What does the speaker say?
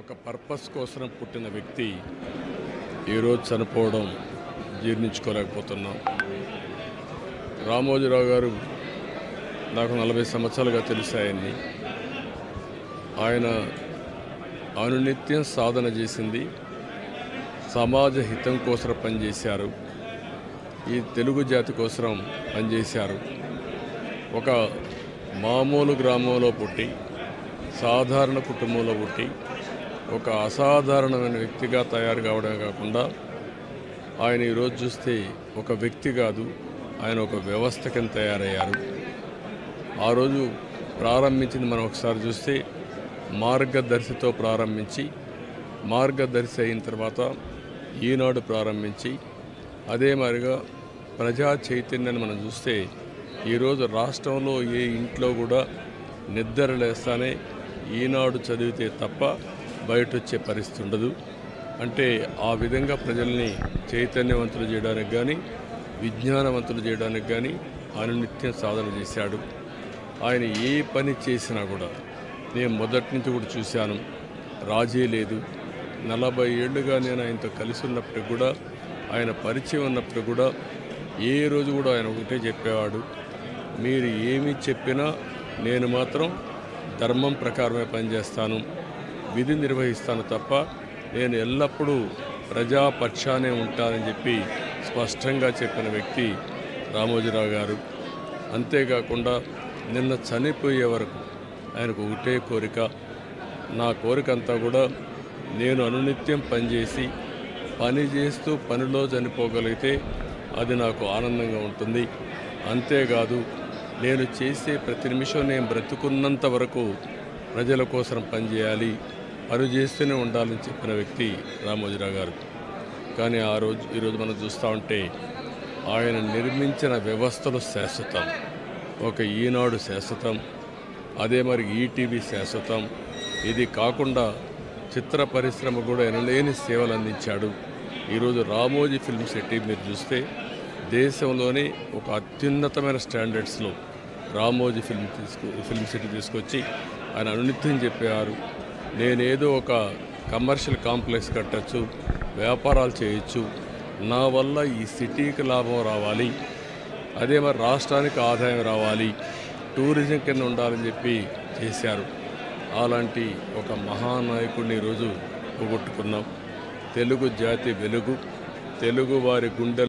ఒక పర్పస్ కోసం పుట్టిన వ్యక్తి ఈరోజు చనిపోవడం జీర్ణించుకోలేకపోతున్నాం. రామోజీరావు గారు నాకు 40 సంవత్సరాలుగా తెలిసాయని. ఆయన అనునిత్యం సాధన చేసింది సమాజ హితం కోసం పనిచేశారు. ఈ తెలుగు జాతి కోసం పనిచేశారు. ఒక మామూలు గ్రామంలో పుట్టి సాధారణ కుటుంబంలో పుట్టి ఒక అసాధారణమైన వ్యక్తిగా తయారు కావడమే కాకుండా ఆయన ఈరోజు చూస్తే ఒక వ్యక్తి కాదు, ఆయన ఒక వ్యవస్థ కింద తయారయ్యారు. ఆ రోజు ప్రారంభించింది మనం ఒకసారి చూస్తే మార్గదర్శితో ప్రారంభించి మార్గదర్శి అయిన తర్వాత ఈనాడు ప్రారంభించి అదే మాదిరిగా ప్రజా చైతన్యాన్ని మనం చూస్తే ఈరోజు రాష్ట్రంలో ఏ ఇంట్లో కూడా నిద్ర లేస్తానే ఈనాడు చదివితే తప్ప బయట వచ్చే పరిస్థితి ఉండదు. అంటే ఆ విధంగా ప్రజల్ని చైతన్యవంతులు చేయడానికి కానీ విజ్ఞానవంతులు చేయడానికి కానీ అనునిత్యం సాధన చేశాడు. ఆయన ఏ పని చేసినా కూడా నేను మొదటి నుంచి కూడా చూశాను, రాజీ లేదు. 40 ఏళ్ళుగా నేను ఆయనతో కలిసి ఉన్నప్పుడు కూడా ఆయన పరిచయం ఉన్నప్పుడు కూడా ఏ రోజు కూడా ఆయన ఒకటే చెప్పేవాడు, మీరు ఏమి చెప్పినా నేను మాత్రం ధర్మం ప్రకారమే పనిచేస్తాను, విధి నిర్వహిస్తాను తప్ప నేను ఎల్లప్పుడూ ప్రజాపక్షానే ఉంటానని చెప్పి స్పష్టంగా చెప్పిన వ్యక్తి రామోజీరావు గారు. అంతేకాకుండా నిన్న చనిపోయే వరకు ఆయనకు ఒకటే కోరిక, నా కోరిక అంతా కూడా నేను అనునిత్యం పనిచేసి పని చేస్తూ పనిలో చనిపోగలిగితే అది నాకు ఆనందంగా ఉంటుంది. అంతేకాదు నేను చేసే ప్రతి నిమిషం నేను బ్రతుకున్నంత వరకు ప్రజల కోసం పనిచేయాలి, పని చేస్తూనే ఉండాలని చెప్పిన వ్యక్తి రామోజీరావు గారు. కానీ ఈరోజు మనం చూస్తూ ఉంటే ఆయన నిర్మించిన వ్యవస్థలు శాశ్వతం. ఒక ఈనాడు శాశ్వతం, అదే మరి ఈటీవీ శాశ్వతం. ఇది కాకుండా చిత్ర పరిశ్రమ కూడా ఎనలేని సేవలు అందించాడు. ఈరోజు రామోజీ ఫిల్మ్ సిటీ మీరు చూస్తే దేశంలోనే ఒక అత్యున్నతమైన స్టాండర్డ్స్లో రామోజీ ఫిల్మ్ సిటీ తీసుకొచ్చి ఆయన అనునిత్యం చెప్పారు, నేనేదో ఒక కమర్షియల్ కాంప్లెక్స్ కట్టచ్చు, వ్యాపారాలు చేయొచ్చు, నా వల్ల ఈ సిటీకి లాభం రావాలి, అదే మరి రాష్ట్రానికి ఆదాయం రావాలి, టూరిజం కింద ఉండాలని చెప్పి చేశారు. అలాంటి ఒక మహానాయకుడిని ఈరోజు పోగొట్టుకున్నాం. తెలుగు జాతి వెలుగు, తెలుగు వారి గుండె